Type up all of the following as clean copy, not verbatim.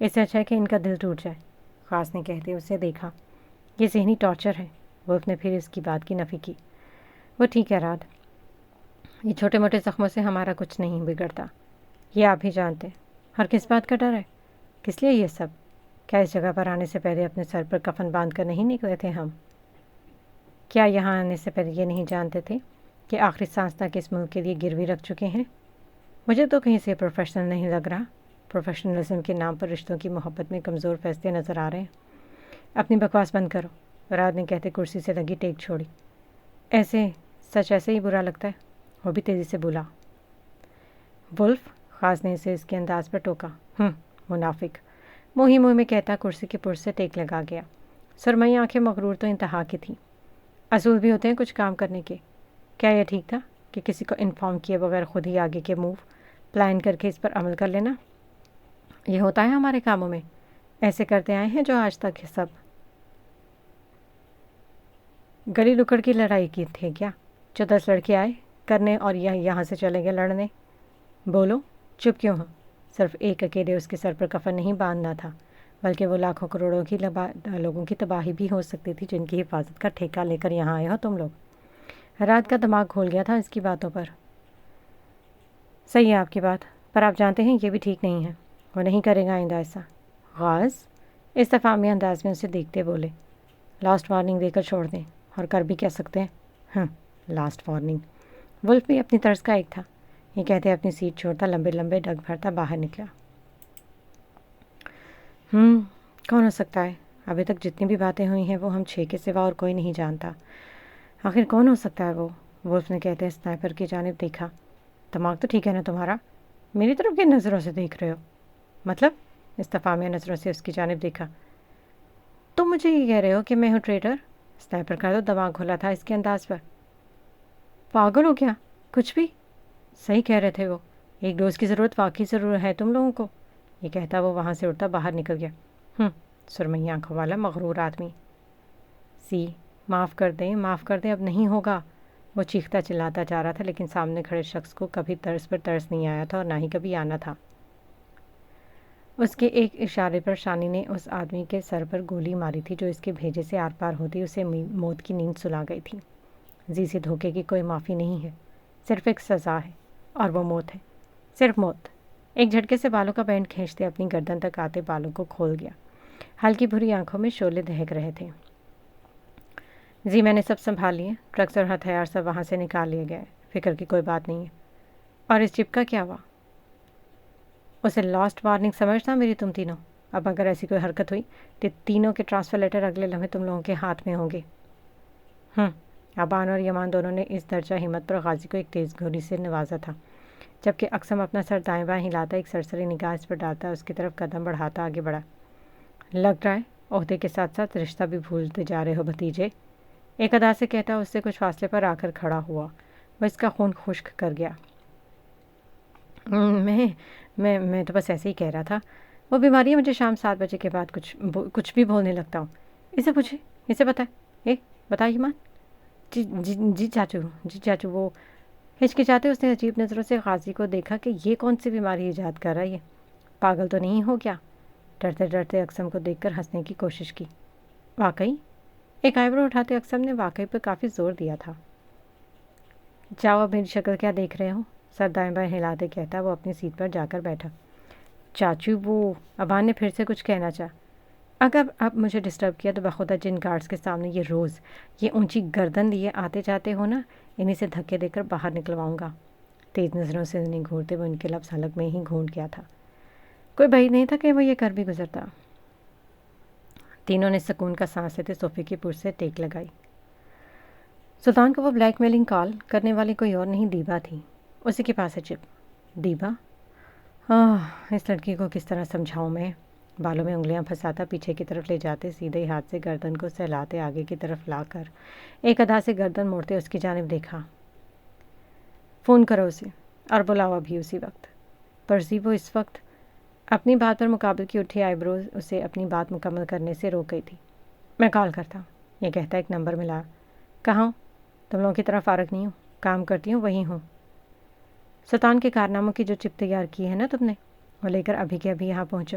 اس سے اچھا ہے کہ ان کا دل ٹوٹ جائے، خاص نے کہتے اسے دیکھا۔ یہ ذہنی ٹارچر ہے۔ ولف نے پھر اس کی بات کی نفی کی۔ وہ ٹھیک ہے رات، یہ چھوٹے موٹے زخموں سے ہمارا کچھ نہیں بگڑتا، یہ آپ ہی جانتے ہیں۔ اور کس بات کا ڈر ہے؟ کس لیے یہ سب؟ کیا اس جگہ پر آنے سے پہلے اپنے سر پر کفن باندھ کر نہیں نکلے تھے ہم؟ کیا یہاں آنے سے پہلے یہ نہیں جانتے تھے کہ آخری سانس تک اس ملک کے لیے گروی رکھ چکے ہیں؟ مجھے تو کہیں سے پروفیشنل نہیں لگ رہا۔ پروفیشنلزم کے نام پر رشتوں کی محبت میں کمزور فیصلے نظر آ رہے ہیں۔ اپنی بکواس بند کرو، رات نے کہتے کرسی سے لگی ٹیک چھوڑی۔ ایسے سچ ایسے ہی برا لگتا ہے؟ وہ بھی تیزی سے بولا۔ ولف، خاص نے اسے اس کے انداز پر ٹوکا۔ منافق، منہ ہی منہ میں کہتا کرسی کے پرس سے ٹیک لگا گیا۔ سرمئی آنکھیں مغرور تو انتہا کی تھیں۔ اصول بھی ہوتے ہیں کچھ کام کرنے کے۔ کیا یہ ٹھیک تھا کہ کسی کو انفارم کیے بغیر خود ہی آگے کے موو پلان کر کے اس پر عمل کر لینا؟ یہ ہوتا ہے ہمارے کاموں میں، ایسے کرتے آئے ہیں جو آج تک سب۔ گلی لکڑ کی لڑائی کی تھے کیا جو 10 لڑکے آئے کرنے اور یہاں سے چلے گئے لڑنے؟ بولو، چپ کیوں ہو؟ صرف ایک اکیلے اس کے سر پر کفن نہیں باندھنا تھا، بلکہ وہ لاکھوں کروڑوں کی لوگوں کی تباہی بھی ہو سکتی تھی جن کی حفاظت کا ٹھیکہ لے کر یہاں آئے ہو تم لوگ۔ رات کا دماغ کھول گیا تھا اس کی باتوں پر۔ صحیح ہے آپ کی بات، پر آپ جانتے ہیں یہ بھی ٹھیک نہیں ہے۔ وہ نہیں کرے گا آئندہ ایسا۔ غاز استفہامی انداز میں اسے دیکھتے بولے۔ لاسٹ وارننگ دے کر چھوڑ دیں، اور کر بھی کیا سکتے ہیں؟ Last warning. ولف بھی اپنی طرز کا ایک تھا، یہ کہتے اپنی سیٹ چھوڑتا لمبے لمبے ڈگ بھرتا باہر نکلا۔ کون ہو سکتا ہے؟ ابھی تک جتنی بھی باتیں ہوئی ہیں وہ ہم 6 کے سوا اور کوئی نہیں جانتا۔ آخر کون ہو سکتا ہے وہ؟ ولف نے کہتے اسنائپر کی جانب دیکھا۔ دماغ تو ٹھیک ہے نا تمہارا؟ میری طرف کن نظروں سے دیکھ رہے ہو؟ مطلب؟ استفہامیہ نظروں سے اس کی جانب دیکھا۔ تم مجھے یہ کہہ رہے ہو کہ میں ہوں ٹریٹر؟ اسنائپر کا تو دماغ کھلا تھا اس کے انداز پر۔ پاگل ہو کیا؟ کچھ بھی؟ صحیح کہہ رہے تھے وہ، ایک ڈوز کی ضرورت واقعی ضرور ہے تم لوگوں کو۔ یہ کہتا وہ وہاں سے اٹھتا باہر نکل گیا۔ سرمئی آنکھوں والا مغرور آدمی۔ معاف کر دیں اب نہیں ہوگا۔ وہ چیختا چلاتا جا رہا تھا، لیکن سامنے کھڑے شخص کو کبھی طرز پر طرز نہیں آیا تھا اور نہ ہی کبھی آنا تھا۔ اس کے ایک اشارے پر شانی نے اس آدمی کے سر پر گولی ماری تھی جو اس کے بھیجے سے آر پار ہوتی اسے موت کی نیند سلا گئی تھی۔ سے دھوکے کی کوئی معافی نہیں ہے، صرف ایک سزا ہے، اور وہ موت ہے، صرف موت۔ ایک جھٹکے سے بالوں کا بینڈ کھینچتے اپنی گردن تک آتے بالوں کو کھول گیا۔ ہلکی بھری آنکھوں میں شعلے دہک رہے تھے۔ میں نے سب سنبھال لیے، ڈرگس اور ہتھیار سب وہاں سے نکال لیے گئے، فکر کی کوئی بات نہیں ہے۔ اور اس چپ کا کیا ہوا؟ اسے لاسٹ وارننگ سمجھتا میری تم تینوں؟ اب اگر ایسی کوئی حرکت ہوئی تو تینوں کے ٹرانسفر لیٹر اگلے لمحے تم لوگوں کے ہاتھ میں ہوں گے۔ ابان اور یمان دونوں نے اس درجہ ہمت پر غازی کو ایک تیز گولی سے نوازا تھا، جبکہ اقسم اپنا سر دائیں بائیں ہلاتا ایک سرسری نگاہ اس پر ڈالتا اس کی طرف قدم بڑھاتا آگے بڑھا۔ لگ رہا ہے عہدے کے ساتھ ساتھ رشتہ بھی بھولتے جا رہے ہو بھتیجے، ایک ادا سے کہتا اس سے کچھ فاصلے پر آ کر کھڑا ہوا۔ وہ اس کا خون خشک کر گیا۔ میں تو بس ایسے ہی کہہ رہا تھا، وہ بیماری ہے مجھے شام 7 بجے کے بعد کچھ بھی بولنے لگتا ہوں۔ اسے پوچھے، اسے بتائے، بتائیے ماں۔ جی چاچو۔ وہ ہچکچاتے اس نے عجیب نظروں سے غازی کو دیکھا کہ یہ کون سی بیماری ایجاد کر رہا ہے، پاگل تو نہیں ہو کیا؟ ڈرتے ڈرتے اقسم کو دیکھ کر ہنسنے کی کوشش کی۔ واقعی؟ ایک آئیبرو اٹھاتے اقسم نے واقعی پر کافی زور دیا تھا۔ جاؤ اب میری شکل کیا دیکھ رہے ہو؟ سر دائیں بائیں ہلاتے کہتا وہ اپنی سیٹ پر جا کر بیٹھا۔ چاچو، وہ ابان نے پھر سے کچھ کہنا چاہا۔ اگر اب مجھے ڈسٹرب کیا تو بخدا جن گارڈز کے سامنے یہ اونچی گردن لیے آتے جاتے ہو نا، انہیں سے دھکے دے کر باہر نکلواؤں گا۔ تیز نظروں سے انہیں گھورتے وہ ان کے لفظ حلق میں ہی گھونٹ گیا تھا۔ کوئی بعید نہیں تھا کہ وہ یہ کر بھی گزرتا۔ تینوں نے سکون کا سانس لیتے صوفے کی پرس سے ٹیک لگائی۔ سلطان کو وہ بلیک میلنگ کال کرنے والی کوئی اور نہیں، دیبا تھی۔ اسی کے پاس ہے چپ۔ دیبا؟ اس لڑکی کو کس طرح سمجھاؤں میں؟ بالوں میں انگلیاں پھنساتا پیچھے کی طرف لے جاتے سیدھے ہاتھ سے گردن کو سہلاتے آگے کی طرف لا کر ایک ادا سے گردن موڑتے اس کی جانب دیکھا۔ فون کرو اسے اور بلاؤ ابھی اسی وقت۔ پرزی وہ اس وقت اپنی بات پر مقابل کی اٹھی آئیبروز اسے اپنی بات مکمل کرنے سے روک گئی تھی۔ میں کال کرتا ہوں، یہ کہتا ایک نمبر ملا۔ کہاں ہوں؟ تم لوگوں کی طرح فارغ نہیں ہوں، کام کرتی ہوں وہیں ہوں۔ سلطان کے کارناموں کی جو چپ تیار کی ہے نا تم نے، وہ لے کر ابھی کے ابھی یہاں پہنچو۔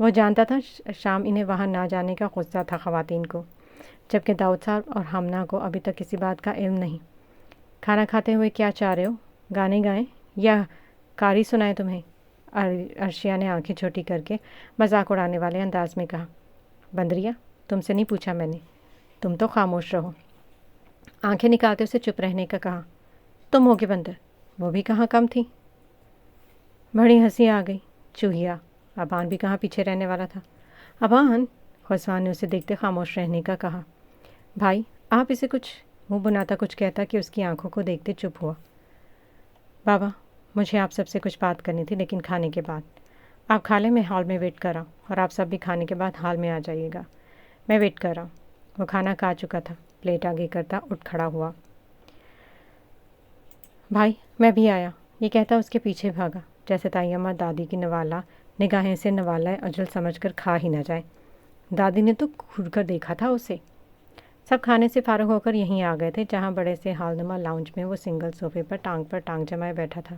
وہ جانتا تھا شام انہیں وہاں نہ جانے کا غصہ تھا خواتین کو، جبکہ داؤد صاحب اور ہمنا کو ابھی تک کسی بات کا علم نہیں۔ کھانا کھاتے ہوئے کیا چاہ رہے ہو؟ گانے گائیں یا قاری سنائیں تمہیں؟ عرشیہ نے آنکھیں چھوٹی کر کے مذاق اڑانے والے انداز میں کہا۔ بندریا، تم سے نہیں پوچھا میں نے، تم تو خاموش رہو۔ آنکھیں نکالتے اسے چپ رہنے کا کہا۔ تم ہوگے بندر، وہ بھی کہاں کم تھی۔ بڑی ہنسی آ گئی۔ چوہیا، ابان بھی کہاں پیچھے رہنے والا تھا۔ ابان، خسوان نے اسے دیکھتے خاموش رہنے کا کہا۔ بھائی، آپ اسے کچھ منہ بناتا کچھ کہتا کہ اس کی آنکھوں کو دیکھتے چپ ہوا۔ بابا، مجھے آپ سب سے کچھ بات کرنی تھی، لیکن کھانے کے بعد۔ آپ کھا لیں، میں ہال میں ویٹ کر رہا ہوں، اور آپ سب بھی کھانے کے بعد ہال میں آ جائیے گا۔ میں ویٹ کر رہا ہوں۔ وہ کھانا کھا چکا تھا، پلیٹ آگے کرتا اٹھ کھڑا ہوا۔ بھائی، میں بھی آیا، یہ کہتا اس کے پیچھے بھاگا، جیسے تائی اماں دادی کی نوالا نگاہیں سے نوالا اجل سمجھ کر کھا ہی نہ جائے۔ دادی نے تو گھور کر دیکھا تھا اسے۔ سب کھانے سے فارغ ہو کر یہیں آ گئے تھے، جہاں بڑے سے ہال نما لاؤنج میں وہ سنگل صوفے پر ٹانگ جمائے بیٹھا تھا۔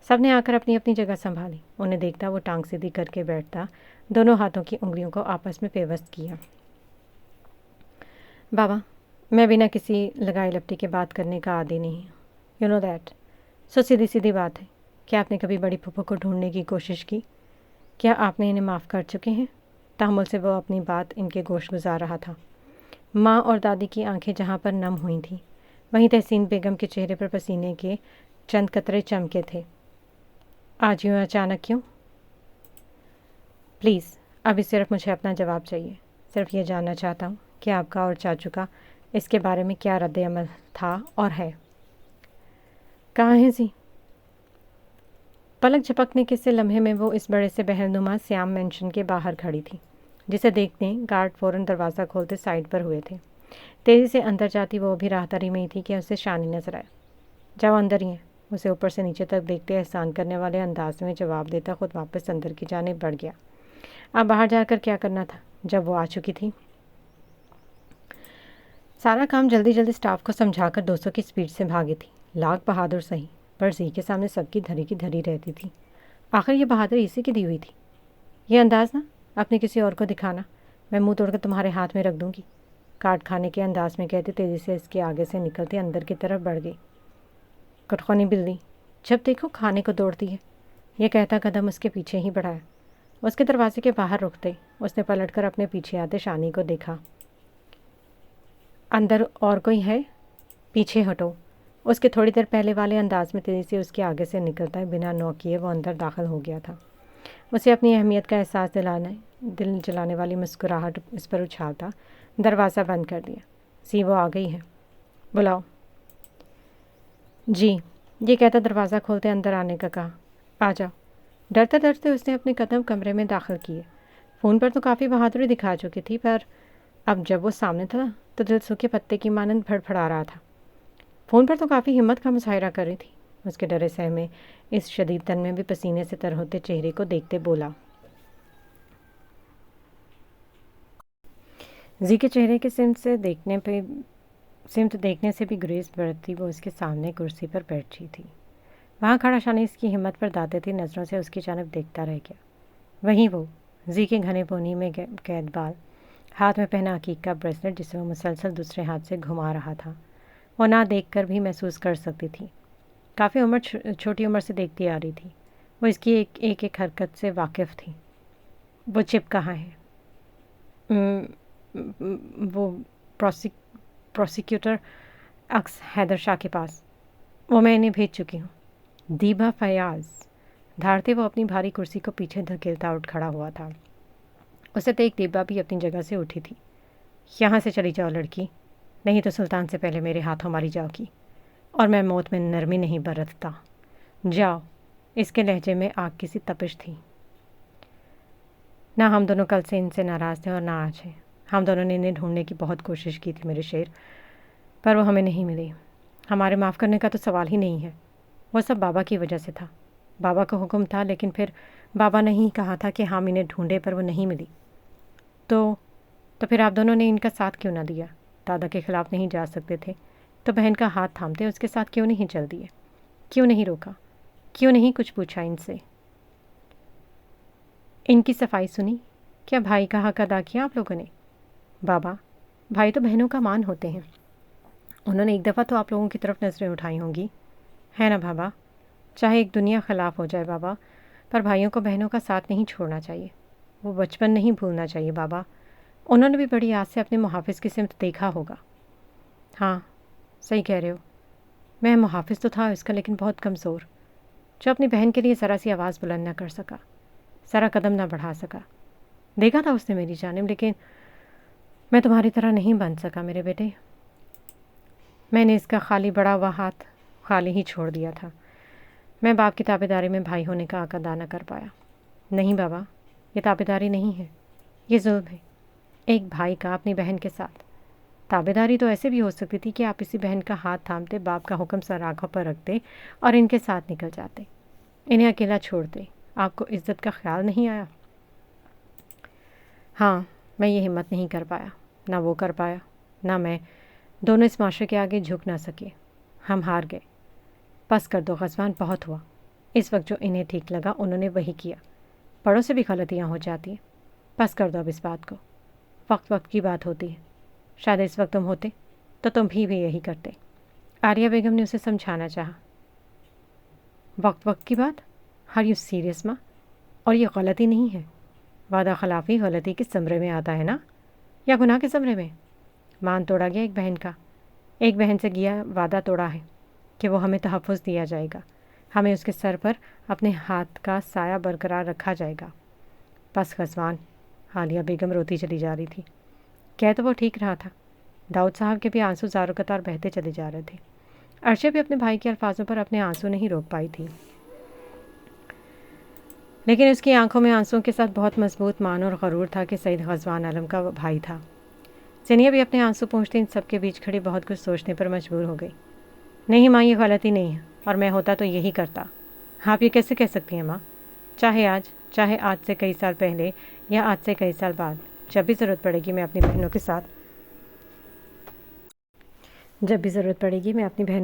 سب نے آ کر اپنی اپنی جگہ سنبھالی۔ انہیں دیکھتا وہ ٹانگ سیدھی کر کے بیٹھتا، دونوں ہاتھوں کی انگلیوں کو آپس میں پیوست کیا۔ بابا، میں بنا کسی لگائی لپٹی کے بات کرنے کا عادی نہیں ہوں، یو نو دیٹ۔ سو سیدھی سیدھی بات ہے، کیا آپ نے کبھی بڑی پھپھو کو ڈھونڈنے کی کوشش کی؟ کیا آپ نے انہیں معاف کر چکے ہیں؟ تحمل سے وہ اپنی بات ان کے گوش گزار رہا تھا۔ ماں اور دادی کی آنکھیں جہاں پر نم ہوئی تھیں، وہیں تحسین بیگم کے چہرے پر پسینے کے چند قطرے چمکے تھے۔ آج یوں اچانک کیوں؟ پلیز، ابھی صرف مجھے اپنا جواب چاہیے۔ صرف یہ جاننا چاہتا ہوں کہ آپ کا اور چاچو کا اس کے بارے میں کیا رد عمل تھا اور ہے۔ کہاں ہے زی؟ پلک جھپکنے کے سے لمحے میں وہ اس بڑے سے بہرنما سیام مینشن کے باہر کھڑی تھی، جسے دیکھتے گارڈ فوراً دروازہ کھولتے سائڈ پر ہوئے تھے۔ تیزی سے اندر جاتی وہ بھی راہداری میں ہی تھی کہ اسے شانی نظر آئے۔ جاؤ اندر ہی ہیں، اسے اوپر سے نیچے تک دیکھتے احسان کرنے والے انداز میں جواب دیتا خود واپس اندر کی جانب بڑھ گیا۔ اب باہر جا کر کیا کرنا تھا جب وہ آ چکی تھی؟ سارا کام جلدی جلدی سٹاف کو سمجھا کر 200 کی سپیڈ سے بھاگی تھی۔ لاکھ بہادر صحیح، پر زی کے سامنے سب کی دھری رہتی تھی۔ آخر یہ بہادری اسی کی دی ہوئی تھی۔ یہ انداز نہ اپنے کسی اور کو دکھانا، میں منہ توڑ کر تمہارے ہاتھ میں رکھ دوں گی، کاٹ کھانے کے انداز میں کہتے تیزی سے اس کے آگے سے نکلتے اندر کی طرف بڑھ گئی۔ کٹخونی بلی، جب دیکھو کھانے کو دوڑتی ہے، یہ کہتا قدم اس کے پیچھے ہی بڑھایا۔ اس کے دروازے کے باہر رکتے اس نے پلٹ کر اپنے پیچھے آتے شانی کو دیکھا۔ اندر اور کوئی ہے؟ پیچھے ہٹو۔ اس کے تھوڑی دیر پہلے والے انداز میں تیزی سے اس کے آگے سے نکلتا ہے بنا نوک کیے وہ اندر داخل ہو گیا تھا۔ اسے اپنی اہمیت کا احساس دل جلانے والی مسکراہٹ اس پر اچھالتا دروازہ بند کر دیا۔ سی وہ آ گئی ہے، بلاؤ۔ جی، یہ کہتا دروازہ کھولتے اندر آنے کا کہا۔ آ جاؤ۔ ڈرتے ڈرتے اس نے اپنے قدم کمرے میں داخل کیے۔ فون پر تو کافی بہادری دکھا چکی تھی، پر اب جب وہ سامنے تھا تو دل سوکھے پتے کی مانند پھڑا رہا تھا۔ فون پر تو کافی ہمت کا مظاہرہ کر رہی تھی۔ اس کے ڈرے سہمے اس شدید تن میں بھی پسینے سے تر ہوتے چہرے کو دیکھتے بولا۔ زی کے چہرے کے سمت دیکھنے سے بھی گریز بڑھتی وہ اس کے سامنے کرسی پر بیٹھی تھی۔ وہاں کھڑا شانی اس کی ہمت پر داتے نظروں سے اس کی جانب دیکھتا رہ گیا۔ وہیں وہ زی کے گھنے پونی میں قید بال، ہاتھ میں پہنا عقیق کا بریسلٹ جسے وہ مسلسل دوسرے ہاتھ سے گھما رہا تھا، وہ نہ دیکھ کر بھی محسوس کر سکتی تھی۔ کافی چھوٹی عمر سے دیکھتی آ رہی تھی، وہ اس کی ایک حرکت سے واقف تھی۔ وہ چپ کہاں ہے؟ وہ پروسیکیوٹر اکس حیدر شاہ کے پاس، وہ میں انہیں بھیج چکی ہوں۔ دیبا فیاض، دھاڑتے وہ اپنی بھاری کرسی کو پیچھے دھکیلتا اٹھ کھڑا ہوا تھا۔ اسے دیکھ دیبا بھی اپنی جگہ سے اٹھی تھی۔ یہاں سے چلی جاؤ لڑکی، نہیں تو سلطان سے پہلے میرے ہاتھوں ماری جاؤ گی، اور میں موت میں نرمی نہیں برتتا۔ جاؤ۔ اس کے لہجے میں آگ کی سی تپش تھی۔ نہ ہم دونوں کل سے ان سے ناراض تھے اور نہ آج ہیں۔ ہم دونوں نے انہیں ڈھونڈنے کی بہت کوشش کی تھی میرے شیر، پر وہ ہمیں نہیں ملی۔ ہمارے معاف کرنے کا تو سوال ہی نہیں ہے۔ وہ سب بابا کی وجہ سے تھا۔ بابا کا حکم تھا، لیکن پھر بابا نے ہی کہا تھا کہ ہم انہیں ڈھونڈے پر وہ نہیں ملی۔ تو پھر آپ دونوں نے ان کا ساتھ کیوں نہ دیا؟ دادا کے خلاف نہیں جا سکتے تھے تو بہن کا ہاتھ تھامتے اس کے ساتھ کیوں نہیں چل دیے؟ کیوں نہیں روکا؟ کیوں نہیں کچھ پوچھا ان سے؟ ان کی صفائی سنی؟ کیا بھائی کا حق ادا کیا آپ لوگوں نے؟ بابا، بھائی تو بہنوں کا مان ہوتے ہیں، انہوں نے ایک دفعہ تو آپ لوگوں کی طرف نظریں اٹھائی ہوں گی، ہے نا بابا؟ چاہے ایک دنیا خلاف ہو جائے بابا، پر بھائیوں کو بہنوں کا ساتھ نہیں چھوڑنا چاہیے، وہ بچپن نہیں بھولنا چاہیے بابا۔ انہوں نے بھی بڑی آس سے اپنے محافظ کی سمت دیکھا ہوگا۔ ہاں صحیح کہہ رہے ہو، میں محافظ تو تھا اس کا، لیکن بہت کمزور، جو اپنی بہن کے لیے ذرا سی آواز بلند نہ کر سکا، ذرا قدم نہ بڑھا سکا۔ دیکھا تھا اس نے میری جانب، لیکن میں تمہاری طرح نہیں بن سکا میرے بیٹے۔ میں نے اس کا خالی بڑا ہوا ہاتھ خالی ہی چھوڑ دیا تھا۔ میں باپ کی تابے داری میں بھائی ہونے کا حق ادا نہ کر پایا۔ نہیں بابا، یہ تابے داری نہیں ہے، یہ ظلم ہے، ایک بھائی کا اپنی بہن کے ساتھ۔ تابے داری تو ایسے بھی ہو سکتی تھی کہ آپ اسی بہن کا ہاتھ تھامتے، باپ کا حکم سر آنکھوں پر رکھتے اور ان کے ساتھ نکل جاتے، انہیں اکیلا چھوڑتے۔ آپ کو عزت کا خیال نہیں آیا؟ ہاں، میں یہ ہمت نہیں کر پایا، نہ وہ کر پایا، نہ میں، دونوں اس معاشرے کے آگے جھک نہ سکے، ہم ہار گئے۔ بس کر دو غزوان، بہت ہوا۔ اس وقت جو انہیں ٹھیک لگا انہوں نے وہی کیا، بڑوں سے بھی غلطیاں ہو جاتی ہیں، بس کر دو اب اس بات کو۔ وقت وقت کی بات ہوتی ہے، شاید اس وقت تم ہوتے تو تم بھی یہی کرتے۔ آریہ بیگم نے اسے سمجھانا چاہا۔ وقت وقت کی بات؟ ہر یو سیریس ماں؟ اور یہ غلطی نہیں ہے، وعدہ خلافی غلطی کس زمرے میں آتا ہے نا، یا گناہ کے زمرے میں؟ مان توڑا گیا ایک بہن کا، ایک بہن سے گیا وعدہ توڑا ہے کہ وہ ہمیں تحفظ دیا جائے گا، ہمیں اس کے سر پر اپنے ہاتھ کا سایہ برقرار رکھا جائے گا۔ بس غزوان، حالیہ بیگم روتی چلی جا رہی تھی۔ کہہ تو وہ ٹھیک رہا تھا، داؤد صاحب کے بھی آنسو زاروں قطار بہتے چلے جا رہے تھے۔ عرشیہ بھی اپنے بھائی کے الفاظوں پر اپنے آنسو نہیں روک پائی تھی، لیکن اس کی آنکھوں میں آنسوؤں کے ساتھ بہت مضبوط مان اور غرور تھا کہ سید غزوان عالم کا بھائی تھا۔ زینیہ بھی اپنے آنسو پونچھتے ان سب کے بیچ کھڑی بہت کچھ سوچنے پر مجبور ہو گئی۔ نہیں ماں، یہ غلطی نہیں ہے، اور میں ہوتا تو یہی کرتا۔ آپ یہ کیسے کہہ سکتی ہیں ماں؟ چاہے آج سے کئی سال پہلے یا آج سے کئی سال بعد، جب بھی ضرورت پڑے گی میں اپنی بہنوں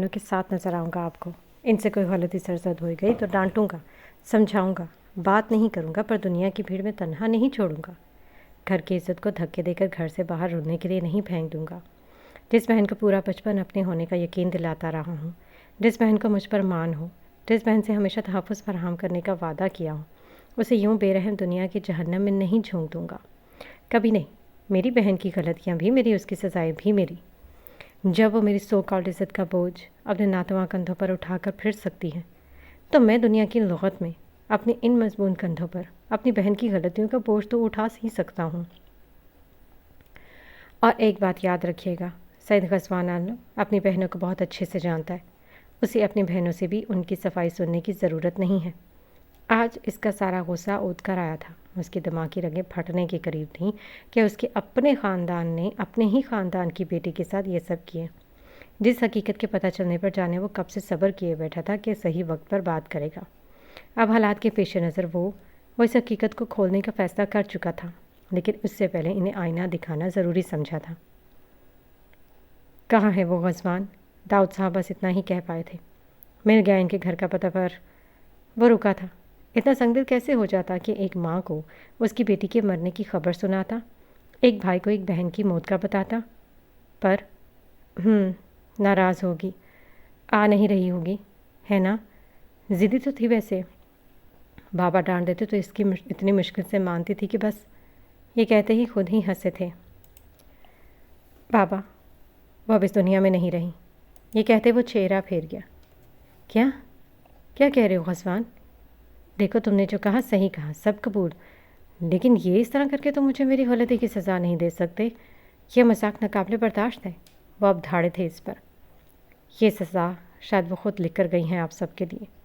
کے ساتھ نظر آؤں گا آپ کو۔ ان سے کوئی غلطی سرزد ہوئی گئی تو ڈانٹوں گا، سمجھاؤں گا، بات نہیں کروں گا، پر دنیا کی بھیڑ میں تنہا نہیں چھوڑوں گا۔ گھر کی عزت کو دھکے دے کر گھر سے باہر رولنے کے لیے نہیں پھینک دوں گا۔ جس بہن کو پورا بچپن اپنے ہونے کا یقین دلاتا رہا ہوں، جس بہن کو مجھ پر مان ہو، جس بہن سے ہمیشہ تحفظ فراہم کرنے کا وعدہ کیا ہوں، اسے یوں بے رحم دنیا کی جہنم میں نہیں جھونک دوں گا، کبھی نہیں۔ میری بہن کی غلطیاں بھی میری، اس کی سزائیں بھی میری۔ جب وہ میری سو کالڈ عزت کا بوجھ اپنے ناتواں کندھوں پر اٹھا کر پھر سکتی ہے، تو میں دنیا کی لغت میں اپنے ان مضمون کندھوں پر اپنی بہن کی غلطیوں کا بوجھ تو اٹھا ہی سکتا ہوں۔ اور ایک بات یاد رکھیے گا، سید غزوان عالم اپنی بہنوں کو بہت اچھے سے جانتا ہے، اسے اپنی بہنوں سے بھی ان کی صفائی سننے کی ضرورت نہیں ہے۔ آج اس کا سارا غصہ اودھ کر آیا تھا، اس کی دماغ کی رگیں پھٹنے کے قریب تھیں کہ اس کے اپنے خاندان نے اپنے ہی خاندان کی بیٹی کے ساتھ یہ سب کیے۔ جس حقیقت کے پتہ چلنے پر جانے وہ کب سے صبر کیے بیٹھا تھا کہ صحیح وقت پر بات کرے گا۔ اب حالات کے پیش نظر وہ اس حقیقت کو کھولنے کا فیصلہ کر چکا تھا، لیکن اس سے پہلے انہیں آئینہ دکھانا ضروری سمجھا تھا۔ کہاں ہے وہ غزوان؟ داؤد صاحب بس اتنا ہی کہہ پائے تھے۔ مل گیا ان کے گھر کا پتہ، پر وہ رکا تھا۔ اتنا سنگ دل کیسے ہو جاتا کہ ایک ماں کو اس کی بیٹی کے مرنے کی خبر سناتا، ایک بھائی کو ایک بہن کی موت کا بتاتا؟ پر ناراض ہوگی، آ نہیں رہی ہوگی، ہے نا؟ ضدی تو تھی ویسے، بابا ڈانٹ دیتے تو اس کی اتنی مشکل سے مانتی تھی کہ بس یہ کہتے ہی خود ہی ہنسے تھے۔ بابا، وہ اب اس دنیا میں نہیں رہی، یہ کہتے وہ چہرہ پھیر گیا۔ کیا کہہ رہے ہو غزوان؟ دیکھو تم نے جو کہا صحیح کہا، سب قبول، لیکن یہ اس طرح کر کے تو مجھے میری غلطی کی سزا نہیں دے سکتے، یہ مذاق ناقابل برداشت ہے۔ وہ اب دھاڑے تھے اس پر۔ یہ سزا شاید وہ خود لکھ کر گئی ہیں آپ سب کے لیے۔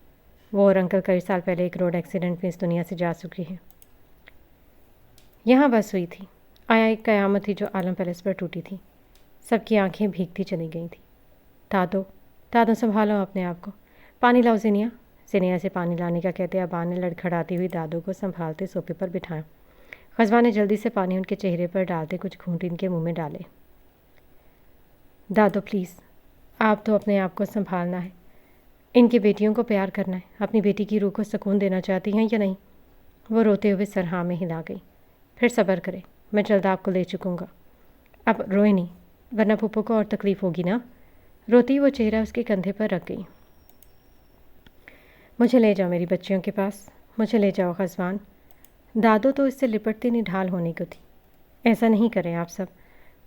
وہ اور انکل کئی سال پہلے ایک روڈ ایکسیڈنٹ میں اس دنیا سے جا چکی ہیں۔ یہاں بس ہوئی تھی، آیا ایک قیامت تھی جو عالم پیلس پر ٹوٹی تھی۔ سب کی آنکھیں بھیگتی چلی گئی تھیں۔ دادو سنبھالو اپنے آپ کو، پانی لاؤ زینیا۔ زینیا سے پانی لانے کا کہتے ابا نے لڑکھڑاتی ہوئی دادو کو سنبھالتے صوفے پر بٹھایا۔ غزوان نے جلدی سے پانی ان کے چہرے پر ڈالتے کچھ گھونٹ ان کے منہ میں ڈالے۔ دادو پلیز، آپ تو اپنے آپ کو سنبھالنا ہے، ان کی بیٹیوں کو پیار کرنا ہے، اپنی بیٹی کی روح کو سکون دینا چاہتی ہیں یا نہیں؟ وہ روتے ہوئے سر ہاں میں ہلا گئی۔ پھر صبر کرے، میں جلد آپ کو لے چکوں گا۔ اب روئے نہیں، ورنہ پھپھو کو اور تکلیف ہوگی نا۔ روتی وہ چہرہ اس کے کندھے پر رکھ گئی۔ مجھے لے جاؤ میری بچیوں کے پاس، مجھے لے جاؤ غزوان۔ دادو تو اس سے لپٹتے نڈھال ہونے کو تھی۔ ایسا نہیں کریں آپ سب،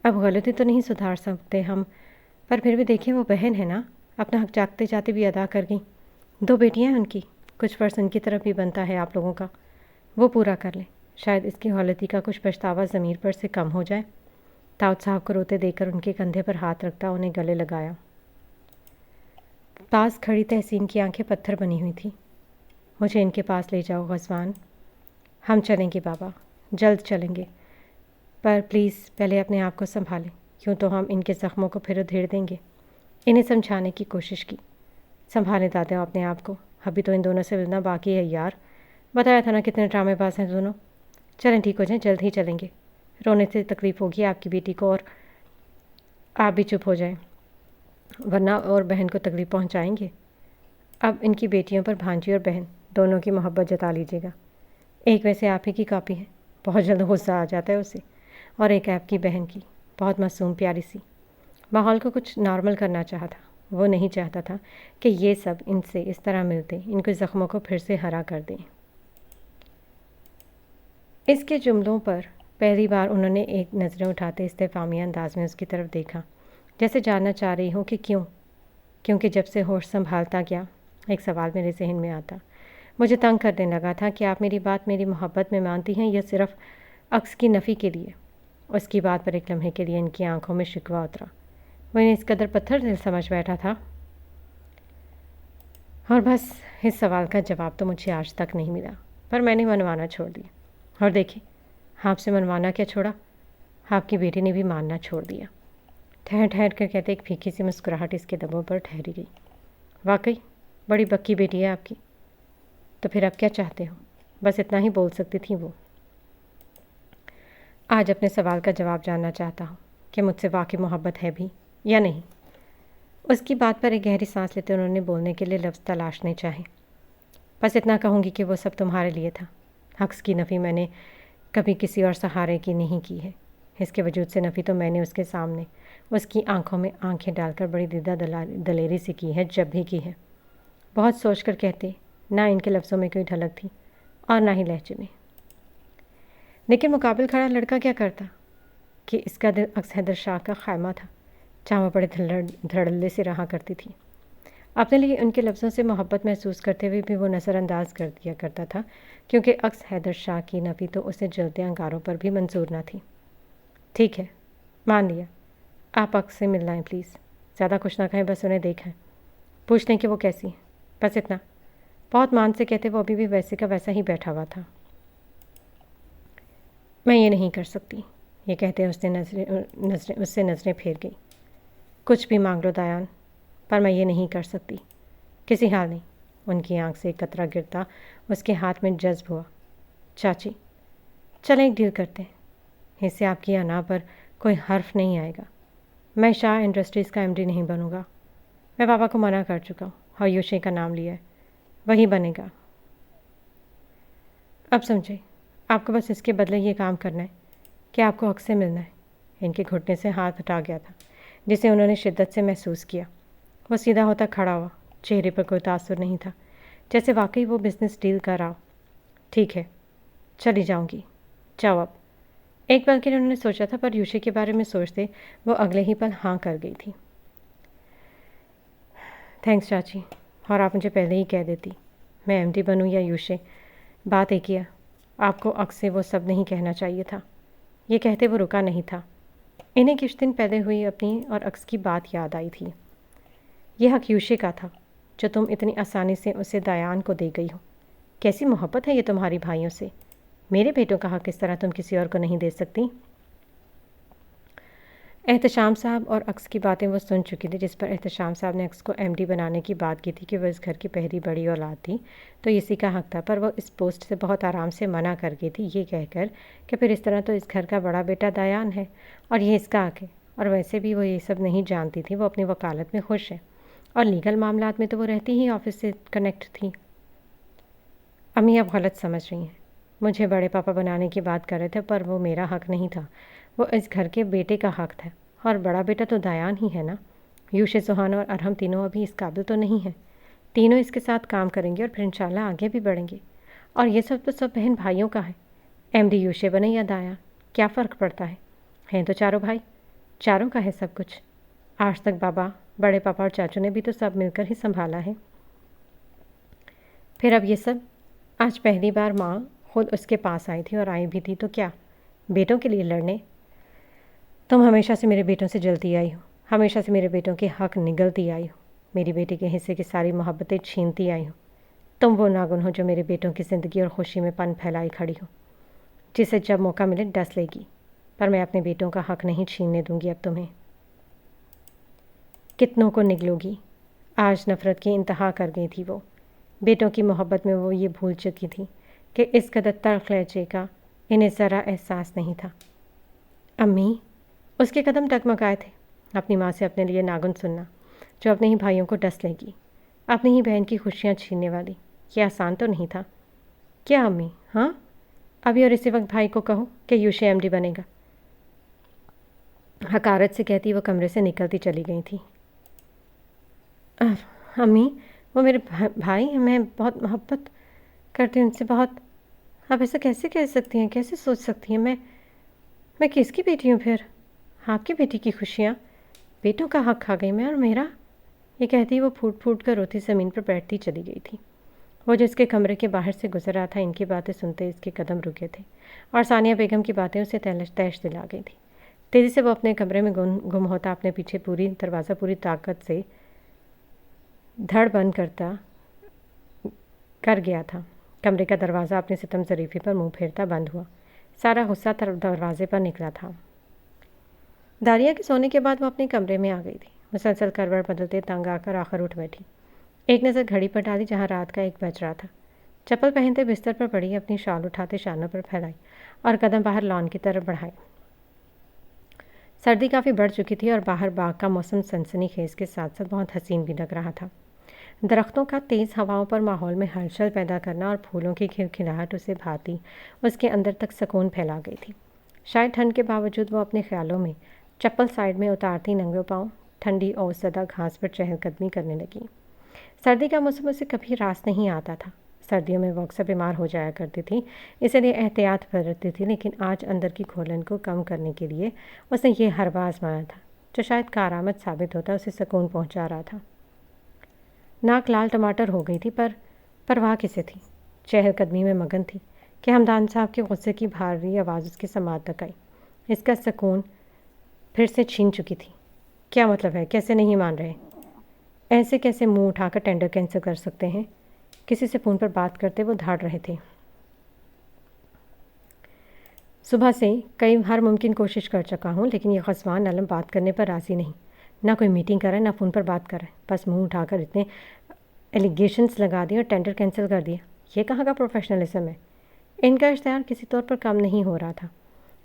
اب غلطی تو نہیں سدھار سکتے ہم، پر پھر بھی دیکھیں وہ بہن ہے نا، اپنا حق جاگتے جاتے بھی ادا کر گئیں۔ 2 بیٹیاں ہیں ان کی، کچھ فرض ان کی طرف بھی بنتا ہے آپ لوگوں کا، وہ پورا کر لیں۔ شاید اس کی غلطی کا کچھ پچھتاوا ضمیر پر سے کم ہو جائے۔ داؤد صاحب کو روتے دیکھ کر ان کے کندھے پر ہاتھ رکھتا انہیں گلے لگایا۔ پاس کھڑی تحسین کی آنکھیں پتھر بنی ہوئی تھیں۔ مجھے ان کے پاس لے جاؤ غزوان۔ ہم چلیں گے بابا، جلد چلیں گے، پر پلیز پہلے اپنے آپ کو سنبھالیں، کیوں تو ہم ان کے زخموں کو پھر ادھیڑ دیں گے۔ انہیں سمجھانے کی کوشش کی۔ سنبھالیں دادا اپنے آپ کو، ابھی تو ان دونوں سے ملنا باقی ہے یار، بتایا تھا نا کتنے ڈرامے باز ہیں دونوں۔ چلیں ٹھیک ہو جائیں، جلد ہی چلیں گے، رونے سے تکلیف ہوگی آپ کی بیٹی کو، اور آپ بھی چپ ہو جائیں ورنہ اور بہن کو تکلیف پہنچائیں گے۔ اب ان کی بیٹیوں پر بھانجی اور بہن دونوں کی محبت جتا لیجیے گا۔ ایک ویسے آپ ہی کی کاپی ہے، بہت جلد غصہ آ جاتا ہے اسے، اور ایک آپ کی بہن کی، بہت معصوم پیاری سی۔ ماحول کو کچھ نارمل کرنا چاہا تھا، وہ نہیں چاہتا تھا کہ یہ سب ان سے اس طرح ملتے ان کے زخموں کو پھر سے ہرا کر دیں۔ اس کے جملوں پر پہلی بار انہوں نے ایک نظریں اٹھاتے استفہامیہ انداز میں اس کی طرف دیکھا، جیسے جاننا چاہ رہی ہوں کہ کیوں۔ کیونکہ جب سے ہوش سنبھالتا گیا، ایک سوال میرے ذہن میں آتا، مجھے تنگ کرنے لگا تھا کہ آپ میری بات میری محبت میں مانتی ہیں یا صرف عکس کی نفی کے لیے۔ اس کی بات پر ایک لمحے کے لیے ان کی آنکھوں میں شکوہ اترا۔ وہ انہیں اس قدر پتھر دل سمجھ بیٹھا تھا، اور بس اس سوال کا جواب تو مجھے آج تک نہیں ملا، پر میں نے منوانا چھوڑ دیا۔ اور دیکھیں، آپ سے منوانا کیا چھوڑا، آپ کی بیٹی نے بھی ماننا چھوڑ دیا۔ ٹھہر ٹھہر کر کہتے ایک پھیکی سی مسکراہٹ اس کے دبوں پر ٹھہری گئی۔ واقعی بڑی بکی بیٹی ہے آپ کی، تو پھر آپ کیا چاہتے ہو؟ بس اتنا ہی بول سکتی تھی وہ۔ آج اپنے سوال کا جواب جاننا چاہتا ہوں کہ مجھ سے واقعی محبت ہے بھی یا نہیں۔ اس کی بات پر ایک گہری سانس لیتے انہوں نے بولنے کے لیے لفظ تلاشنے چاہے۔ بس اتنا کہوں گی کہ وہ سب تمہارے لیے تھا۔ عکس کی نفی میں نے کبھی کسی اور سہارے کی نہیں کی ہے۔ اس کے وجود سے نفی تو میں نے اس کے سامنے اس کی آنکھوں میں آنکھیں ڈال کر بڑی دیدہ دلیری سے کی ہے، جب بھی کی ہے۔ بہت سوچ کر کہتے، نہ ان کے لفظوں میں کوئی ڈھلک تھی اور نہ ہی لہجے میں۔ لیکن مقابل کھڑا لڑکا کیا کرتا کہ اس کا دل عکس حیدر شاہ کا خیمہ تھا، جہاں وہ بڑے دھڑلے سے رہا کرتی تھی۔ اپنے لیے ان کے لفظوں سے محبت محسوس کرتے ہوئے بھی وہ نظر انداز کر دیا کرتا تھا، کیونکہ عکس حیدر شاہ کی نفی تو اسے جلتے انگاروں پر بھی منظور نہ تھی۔ ٹھیک ہے، مان لیا، آپ عکس سے مل لائیں پلیز، زیادہ کچھ نہ کہیں، بس انہیں دیکھیں، پوچھ لیں کہ وہ کیسی ہے، بس اتنا۔ بہت مان سے کہتے وہ ابھی بھی ویسے کا ویسا ہی بیٹھا ہوا تھا۔ میں یہ نہیں کر سکتی، یہ کہتے اس سے نظریں پھیر گئی۔ کچھ بھی مانگ لو دایان، پر میں یہ نہیں کر سکتی، کسی حال نہیں۔ ان کی آنکھ سے ایک قطرہ گرتا اس کے ہاتھ میں جذب ہوا۔ چاچی چلیں ایک ڈیل کرتے ہیں، اس سے آپ کی انا پر کوئی حرف نہیں آئے گا۔ میں شاہ انڈسٹریز کا MD نہیں بنوں گا، میں پاپا کو منع کر چکا ہوں، اور یوشے کا نام لیا ہے، وہی بنے گا۔ اب سمجھے، آپ کو بس اس کے بدلے یہ کام کرنا ہے کہ آپ کو عکس سے ملنا ہے۔ ان کے گھٹنے سے ہاتھ ہٹا گیا تھا، جسے انہوں نے شدت سے محسوس کیا۔ وہ سیدھا ہوتا کھڑا ہوا، چہرے پر کوئی تاثر نہیں تھا، جیسے واقعی وہ بزنس ڈیل کر رہا۔ ٹھیک ہے، چلی جاؤں گی، جاؤ اب۔ ایک پل کے لیے انہوں نے سوچا تھا، پر یوشے کے بارے میں سوچتے وہ اگلے ہی پل ہاں کر گئی تھی۔ تھینکس چاچی، اور آپ مجھے پہلے ہی کہہ دیتی، میں MD بنوں یا یوشے، بات ایک ہی ہے۔ آپ کو عکس سے وہ سب نہیں کہنا چاہیے تھا۔ یہ کہتے وہ رکا نہیں تھا۔ انہیں کچھ دن پہلے ہوئی اپنی اور عکس کی بات یاد آئی تھی۔ یہ حق یوشے کا تھا جو تم اتنی آسانی سے اسے دایان کو دے گئی ہو۔ کیسی محبت ہے یہ تمہاری بھائیوں سے، میرے بیٹوں کا حق اس طرح تم کسی اور کو نہیں دے سکتی۔ احتشام صاحب اور عکس کی باتیں وہ سن چکی تھی، جس پر احتشام صاحب نے عکس کو MD بنانے کی بات کی تھی کہ وہ اس گھر کی پہلی بڑی اولاد تھی، تو اسی کا حق تھا، پر وہ اس پوسٹ سے بہت آرام سے منع کر گئی تھی، یہ کہہ کر کہ پھر اس طرح تو اس گھر کا بڑا بیٹا دایان ہے اور یہ اس کا حق ہے، اور ویسے بھی وہ یہ سب نہیں جانتی تھی، وہ اپنی وکالت میں خوش ہے، اور لیگل معاملات میں تو وہ رہتی ہی آفس سے کنیکٹ تھی۔ امی اب غلط سمجھ رہی ہیں، مجھے بڑے پاپا بنانے کی بات کر رہے تھے، پر وہ میرا حق نہیں تھا، وہ اس گھر کے بیٹے کا حق تھا، اور بڑا بیٹا تو دیان ہی ہے نا۔ یوشے، سہانا اور ارحم تینوں ابھی اس قابل تو نہیں ہیں۔ تینوں اس کے ساتھ کام کریں گے اور پھر انشاءاللہ آگے بھی بڑھیں گے، اور یہ سب تو سب بہن بھائیوں کا ہے۔ ایم ڈی یوشے بنے یا دایا، کیا فرق پڑتا ہے؟ ہیں تو چاروں بھائی، چاروں کا ہے سب کچھ۔ آج تک بابا، بڑے پاپا اور چاچو نے بھی تو سب مل کر ہی سنبھالا ہے۔ پھر اب یہ سب؟ آج پہلی بار ماں خود اس کے پاس آئی تھی، اور آئی بھی تھی تو کیا، بیٹوں کے لیے لڑنے؟ تم ہمیشہ سے میرے بیٹوں سے جلتی آئی ہو، ہمیشہ سے میرے بیٹوں کے حق نگلتی آئی ہو، میری بیٹی کے حصے کی ساری محبتیں چھینتی آئی ہو۔ تم وہ ناگن ہو جو میرے بیٹوں کی زندگی اور خوشی میں پن پھیلائی کھڑی ہو، جسے جب موقع ملے ڈس لے گی، پر میں اپنے بیٹوں کا حق نہیں چھیننے دوں گی اب تمہیں۔ کتنوں کو نگلو گی؟ آج نفرت کی انتہا کر گئی تھی وہ۔ بیٹوں کی محبت میں وہ یہ بھول چکی تھی کہ اس قدر تلخ لہجے کا انہیں ذرا احساس نہیں تھا۔ امی، اس کے قدم ڈگمگائے تھے۔ اپنی ماں سے اپنے لیے ناگن سننا، جو اپنے ہی بھائیوں کو ڈس لے گی، اپنی ہی بہن کی خوشیاں چھیننے والی، یہ آسان تو نہیں تھا۔ کیا امی؟ ہاں، ابھی اور اسی وقت بھائی کو کہو کہ یوشے ایم ڈی بنے گا، حقارت سے کہتی وہ کمرے سے نکلتی چلی گئی تھی۔ امی، وہ میرے بھائی ہیں، میں بہت محبت کرتی ہوں ان سے، بہت۔ آپ ایسا کیسے کہہ سکتی ہیں، کیسے سوچ سکتی ہیں؟ میں کس کی بیٹی ہوں پھر؟ آپ کی بیٹی کی خوشیاں، بیٹوں کا حق کھا گئی میں، اور میرا؟ یہ کہتی وہ پھوٹ پھوٹ کر روتی زمین پر بیٹھتی چلی گئی تھی۔ وہ جو اس کے کمرے کے باہر سے گزر رہا تھا، ان کی باتیں سنتے اس کے قدم رکے تھے، اور ثانیہ بیگم کی باتیں اسے تیش دلا گئی تھی۔ تیزی سے وہ اپنے کمرے میں گم ہوتا، اپنے پیچھے دروازہ پوری طاقت سے دھڑ بند کر گیا تھا۔ کمرے کا دروازہ اپنے ستم ظریفی پر منہ پھیرتا بند ہوا۔ سارا غصہ دروازے پر نکلا تھا۔ داریا کے سونے کے بعد وہ اپنے کمرے میں آ گئی تھی، مسلسل کروٹ بدلتے تنگ آ کر آخر اٹھ بیٹھی۔ ایک نظر گھڑی پر ڈالی جہاں رات کا 1 بج رہا تھا، چپل پہنتے بستر پر پڑی، اپنی شال اٹھاتے شانوں پر پھیلائی اور قدم باہر لان کی طرف بڑھائے۔ سردی کافی بڑھ چکی تھی اور باہر باغ کا موسم سنسنی خیز کے ساتھ ساتھ بہت حسین بھی لگ رہا تھا۔ درختوں کا تیز ہواؤں پر ماحول میں ہلچل پیدا کرنا اور پھولوں کی کھلکھلاہٹ اسے بھاتی اس کے اندر تک سکون پھیلا گئی تھی۔ شاید ٹھنڈ کے باوجود وہ اپنے خیالوں میں چپل سائیڈ میں اتارتی ننگے پاؤں ٹھنڈی اور زدہ گھاس پر چہل قدمی کرنے لگی۔ سردی کا موسم اسے کبھی راس نہیں آتا تھا۔ سردیوں میں وہ اکثر بیمار ہو جایا کرتی تھی، اسی لیے احتیاط برتتی تھی، لیکن آج اندر کی کھولن کو کم کرنے کے لیے اس نے یہ حربہ آزمایا تھا، جو شاید کارآمد ثابت ہوتا اسے سکون پہنچا رہا تھا۔ ناک لال ٹماٹر ہو گئی تھی، پر پرواہ کسے تھی؟ چہل قدمی میں مگن تھی کہ ہمدان صاحب کے غصے کی بھاری آواز اس کے سماعت تک آئی۔ اس کا سکون پھر سے چھین چکی تھی۔ کیا مطلب ہے؟ کیسے نہیں مان رہے؟ ایسے کیسے منہ اٹھا کر ٹینڈر کینسل کر سکتے ہیں؟ کسی سے فون پر بات کرتے وہ دھاڑ رہے تھے۔ صبح سے کئی ہر ممکن کوشش کر چکا ہوں، لیکن یہ غضبان علم بات کرنے پر راضی نہیں، نہ کوئی میٹنگ کرے نہ فون پر بات کرے، بس منہ اٹھا کر اتنے ایلیگیشنز لگا دیے اور ٹینڈر کینسل کر دیا۔ یہ کہاں کا پروفیشنلزم ہے؟ ان کا اشتہار کسی طور پر کم نہیں ہو رہا تھا۔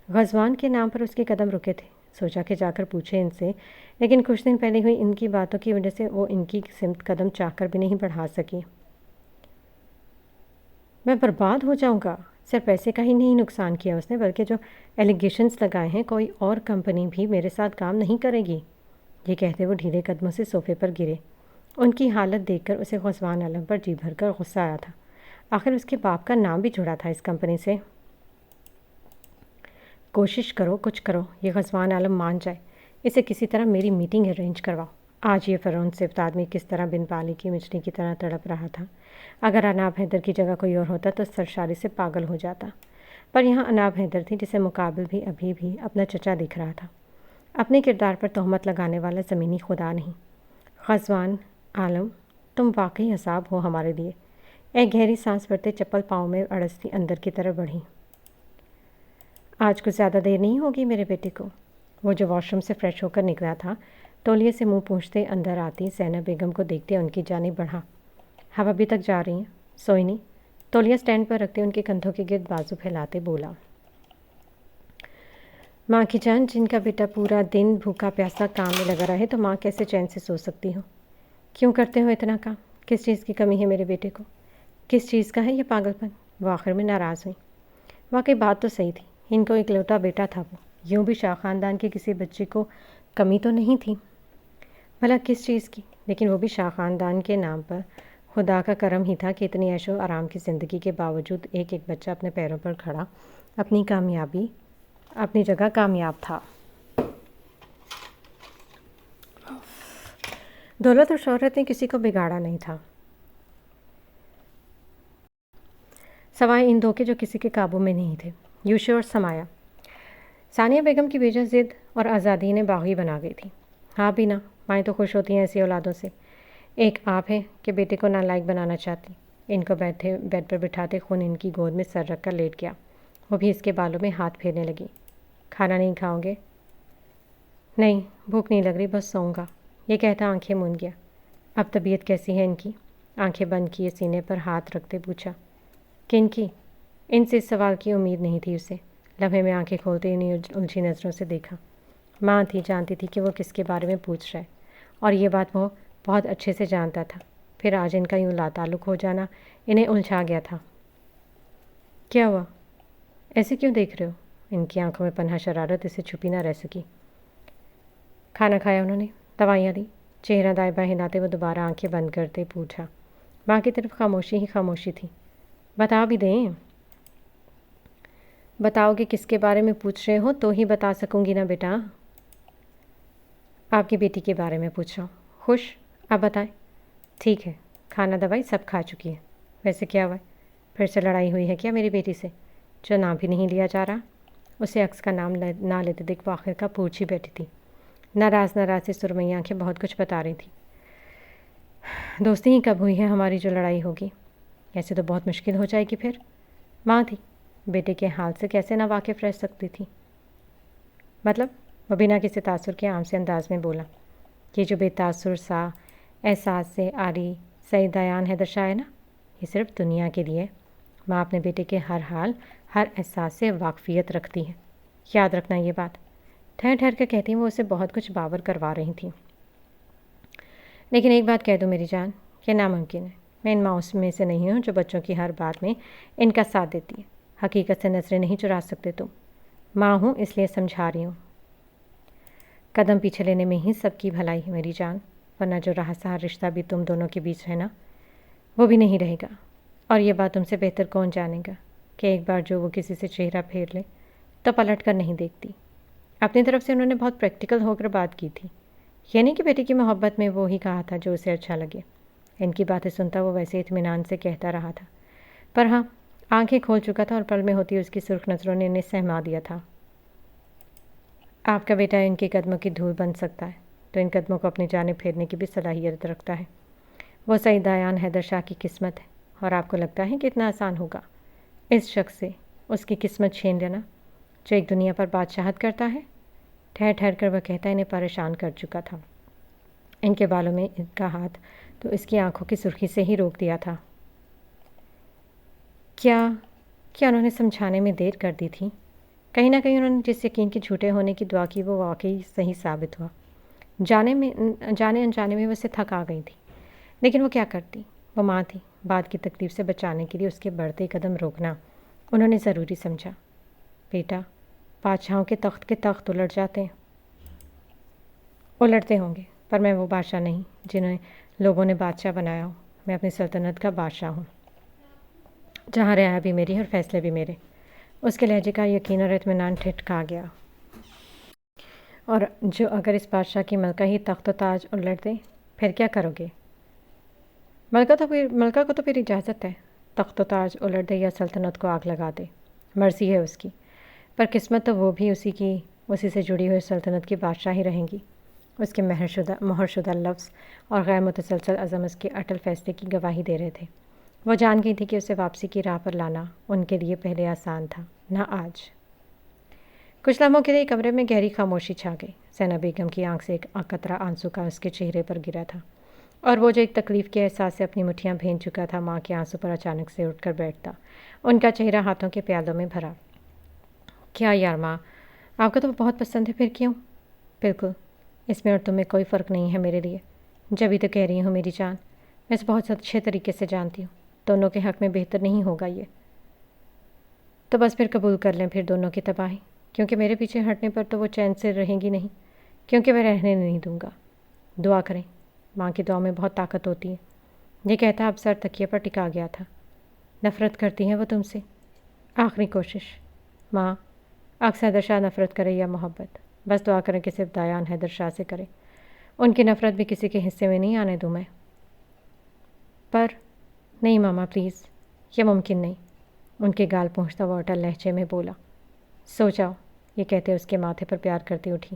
غضبان کے نام پر اس کے قدم رکے تھے۔ سوچا کہ جا کر پوچھے ان سے، لیکن کچھ دن پہلے ہوئی ان کی باتوں کی وجہ سے وہ ان کی سمت قدم چاہ کر بھی نہیں بڑھا سکی۔ میں برباد ہو جاؤں گا۔ صرف پیسے کا ہی نہیں نقصان کیا اس نے، بلکہ جو ایلیگیشنز لگائے ہیں، کوئی اور کمپنی بھی میرے ساتھ کام نہیں کرے گی۔ یہ کہتے وہ ڈھیلے قدموں سے صوفے پر گرے۔ ان کی حالت دیکھ کر اسے غضبان عالم پر جی بھر کر غصہ آیا تھا۔ آخر اس کے باپ کا نام بھی جڑا تھا اس کمپنی سے۔ کوشش کرو، کچھ کرو، یہ غضبان عالم مان جائے۔ اسے کسی طرح میری میٹنگ ارینج کرواؤ۔ آج یہ فرعون صفت آدمی کس طرح بن پالی کی مچھلی کی طرح تڑپ رہا تھا۔ اگر اناب حیدر کی جگہ کوئی اور ہوتا تو سرشاری سے پاگل ہو جاتا، پر یہاں اناب حیدر تھی جسے مقابل بھی ابھی بھی اپنا چچا دکھ رہا تھا، اپنے کردار پر تہمت لگانے والا زمینی خدا نہیں۔ غضبان عالم، تم واقعی عذاب ہو ہمارے لیے۔ ایک گہری سانس بھرتے چپل پاؤں میں اڑستی اندر کی طرف بڑھی۔ آج کچھ زیادہ دیر نہیں ہوگی میرے بیٹے کو۔ وہ جو واش روم سے فریش ہو کر نکلا تھا، تولیے سے منہ پوچھتے اندر آتی زینب بیگم کو دیکھتے ان کی جانب بڑھا۔ ہم ابھی تک جا رہی ہیں؟ سوئی نہیں؟ تولیہ سٹینڈ پر رکھتے ان کے کندھوں کے گرد بازو پھیلاتے بولا۔ ماں کی جان، جن کا بیٹا پورا دن بھوکا پیاسا کام میں لگا رہے تو ماں کیسے چین سے سو سکتی ہو؟ کیوں کرتے ہو اتنا کام؟ کس چیز کی کمی ہے میرے بیٹے کو؟ کس چیز کا ہے یہ پاگل پن؟ وہ آخر میں ناراض ہوئی۔ واقعی بات تو صحیح تھی، ان کو اکلوتا بیٹا تھا وہ، یوں بھی شاہ خاندان کے کسی بچے کو کمی تو نہیں تھی، بھلا کس چیز کی، لیکن وہ بھی شاہ خاندان کے نام پر خدا کا کرم ہی تھا کہ اتنی عیش و آرام کی زندگی کے باوجود ایک ایک بچہ اپنے پیروں پر کھڑا، اپنی جگہ کامیاب تھا۔ دولت اور شہرت نے کسی کو بگاڑا نہیں تھا، سوائے ان دو کے جو کسی کے قابو میں نہیں تھے، یوشا اور سمایا۔ ثانیہ بیگم کی بیجا ضد اور آزادی نے باغی بنا گئی تھی۔ ہاں بھی نہ، مائیں تو خوش ہوتی ہیں ایسی اولادوں سے۔ ایک آپ ہے کہ بیٹے کو نالائق بنانا چاہتی، ان کو بیڈ پر بٹھاتے خون ان کی گود میں سر رکھ کر لیٹ گیا، وہ بھی اس کے بالوں میں ہاتھ پھیرنے لگی۔ کھانا نہیں کھاؤ گے؟ نہیں، بھوک نہیں لگ رہی، بس سوؤں گا، یہ کہتا آنکھیں موند گیا۔ اب طبیعت کیسی ہے ان کی؟ آنکھیں بند کیے سینے پر ہاتھ رکھتے پوچھا۔ کن کی؟ ان سے اس سوال کی امید نہیں تھی اسے۔ لمحے میں آنکھیں کھولتے انہیں الجھی نظروں سے دیکھا۔ ماں تھی، جانتی تھی کہ وہ کس کے بارے میں پوچھ رہا ہے، اور یہ بات وہ بہت اچھے سے جانتا تھا، پھر آج ان کا یوں لاتعلق ہو جانا انہیں الجھا گیا تھا۔ کیا ہوا؟ ایسے کیوں دیکھ رہے ہو؟ ان کی آنکھوں میں پنہا شرارت اسے چھپی نہ رہ سکی۔ کھانا کھایا انہوں نے، دوائیاں دی؟ چہرہ دائیں بائیں ہلاتے وہ دوبارہ آنکھیں بند کرتے پوچھا۔ ماں کی طرف خاموشی ہی خاموشی تھی۔ بتا بھی دیں؟ بتاؤ کہ کس کے بارے میں پوچھ رہے ہو تو ہی بتا سکوں گی نا بیٹا۔ آپ کی بیٹی کے بارے میں پوچھ رہا ہوں۔ خوش؟ آپ بتائیں۔ ٹھیک ہے، کھانا دوائی سب کھا چکی ہے۔ ویسے کیا ہوا ہے؟ پھر سے لڑائی ہوئی ہے کیا میری بیٹی سے؟ جو نام بھی نہیں لیا جا رہا۔ اسے عکس کا نام نہ لیتے دیکھ وہ آخر کا پوچھ ہی بیٹھی تھی۔ ناراض سے سرمئی آنکھیں بہت کچھ بتا رہی تھیں۔ دوستی ہی کب ہوئی ہے ہماری جو لڑائی ہوگی؟ ایسے تو بہت مشکل ہو جائے گی پھر۔ ماں تھی، بیٹے کے حال سے کیسے نہ واقف رہ سکتی تھی؟ مطلب؟ وہ بنا کسی تاثر کے عام سے انداز میں بولا۔ یہ جو بے تاثر سا احساس سے آری سعید دیان حیدر شاہ ہے نا، یہ صرف دنیا کے لیے۔ ماں اپنے بیٹے کے ہر حال، ہر احساس سے واقفیت رکھتی ہے، یاد رکھنا یہ بات۔ ٹھہر ٹھہر کر کہتی وہ اسے بہت کچھ باور کروا رہی تھیں۔ لیکن ایک بات کہہ دو میری جان، یہ ناممکن ہے۔ میں ان ماؤں میں سے نہیں ہوں جو بچوں کی ہر بات میں ان کا ساتھ دیتی ہے۔ حقیقت سے نظریں نہیں چرا سکتے تم۔ ماں ہوں اس لیے سمجھا رہی ہوں۔ قدم پیچھے لینے میں ہی سب کی بھلائی ہے میری جان، ورنہ جو رہا سہا رشتہ بھی تم دونوں کے بیچ ہے نا، وہ بھی نہیں رہے گا۔ اور یہ بات تم سے بہتر کون جانے گا کہ ایک بار جو وہ کسی سے چہرہ پھیر لے تو پلٹ کر نہیں دیکھتی۔ اپنی طرف سے انہوں نے بہت پریکٹیکل ہو کر بات کی تھی، یہ نہیں کہ بیٹی کی محبت میں وہ ہی کہا تھا جو اسے اچھا لگے۔ ان کی باتیں سنتا وہ ویسے اطمینان سے کہتا رہا تھا، پر ہاں آنکھیں کھول چکا تھا اور پل میں ہوتی اس کی سرخ نظروں نے انہیں سہما دیا تھا۔ آپ کا بیٹا ان کے قدموں کی دھول بن سکتا ہے تو ان قدموں کو اپنی جانب پھیرنے کی بھی صلاحیت رکھتا ہے۔ وہ سعید دیان حیدر شاہ کی قسمت ہے، اور آپ کو لگتا ہے کہ اتنا آسان ہوگا اس شخص سے اس کی قسمت چھین لینا جو ایک دنیا پر بادشاہت کرتا ہے؟ ٹھہر ٹھہر کر وہ کہتا انہیں پریشان کر چکا تھا۔ ان کے بالوں میں ان کا ہاتھ تو اس کی آنکھوں کی سرخی سے ہی روک دیا تھا۔ کیا انہوں نے سمجھانے میں دیر کر دی تھی؟ کہیں نہ کہیں انہوں نے جس یقین کی جھوٹے ہونے کی دعا کی وہ واقعی صحیح ثابت ہوا۔ جانے انجانے میں وہ اسے تھک آ گئی تھی، لیکن وہ کیا کرتی؟ وہ ماں تھی، بعد کی تکلیف سے بچانے کے لیے اس کے بڑھتے قدم روکنا انہوں نے ضروری سمجھا۔ بیٹا، بادشاہوں کے تخت الٹ جاتے ہیں۔ الٹتے ہوں گے، پر میں وہ بادشاہ نہیں جنہیں لوگوں نے بادشاہ بنایا ہو۔ میں اپنی سلطنت کا بادشاہ ہوں، جہاں رعایا بھی میری اور فیصلے بھی میرے۔ اس کے لہجے کا یقین اور اطمینان ٹھٹکا گیا۔ اور جو اگر اس بادشاہ کی ملکہ ہی تخت و تاج الٹ دے پھر کیا کرو گے؟ ملکہ کو تو پھر اجازت ہے تخت و تاج الٹ دے یا سلطنت کو آگ لگا دے، مرضی ہے اس کی، پر قسمت تو وہ بھی اسی سے جڑی ہوئی سلطنت کی بادشاہ ہی رہیں گی۔ اس کے مہر شدہ لفظ اور غیر متسلسل عزم اس کے اٹل فیصلے کی گواہی دے رہے تھے۔ وہ جان گئی تھی کہ اسے واپسی کی راہ پر لانا ان کے لیے پہلے آسان تھا، نہ آج۔ کچھ لمحوں کے لیے کمرے میں گہری خاموشی چھا گئی۔ زینب بیگم کی آنکھ سے ایک قطرہ آنسو کا اس کے چہرے پر گرا تھا، اور وہ جو ایک تکلیف کے احساس سے اپنی مٹھیاں بھین چکا تھا ماں کے آنسو پر اچانک سے اٹھ کر بیٹھتا، ان کا چہرہ ہاتھوں کے پیالوں میں بھرا۔ کیا یار ماں، آپ کو تو بہت پسند ہے، پھر کیوں؟ بالکل، اس میں اور تم میں کوئی فرق نہیں ہے میرے لیے، جبھی تو کہہ رہی ہوں میری جان، میں اسے بہت اچھے طریقے سے جانتی ہوں، دونوں کے حق میں بہتر نہیں ہوگا یہ۔ تو بس پھر قبول کر لیں پھر دونوں کی تباہی، کیونکہ میرے پیچھے ہٹنے پر تو وہ چین سے رہیں گی نہیں، کیونکہ میں رہنے نہیں دوں گا۔ دعا کریں، ماں کی دعا میں بہت طاقت ہوتی ہے۔ یہ کہتا اب سر تکیے پر ٹکا گیا تھا۔ نفرت کرتی ہیں وہ تم سے؟ آخری کوشش۔ ماں، اکثر حیدر شاہ نفرت کرے یا محبت، بس دعا کریں کہ صرف دایان حیدر شاہ سے کرے، ان کی نفرت بھی کسی کے حصے میں نہیں آنے دوں میں۔ پر نہیں ماما پلیز، یہ ممکن نہیں، ان کے گال پہنچتا وہ اٹل لہجے میں بولا۔ سو جاؤ، یہ کہتے اس کے ماتھے پر پیار کرتی اٹھی۔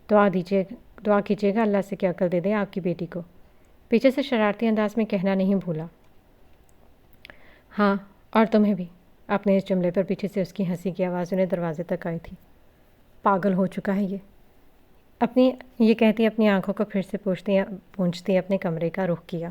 دعا کیجیے گا اللہ سے کہ عقل دے دے آپ کی بیٹی کو، پیچھے سے شرارتی انداز میں کہنا نہیں بھولا۔ ہاں، اور تمہیں بھی۔ اپنے اس جملے پر پیچھے سے اس کی ہنسی کی آواز انہیں دروازے تک آئی تھی۔ پاگل ہو چکا ہے یہ کہتی اپنی آنکھوں کو پھر سے پوچھتی اپنے کمرے کا رخ کیا۔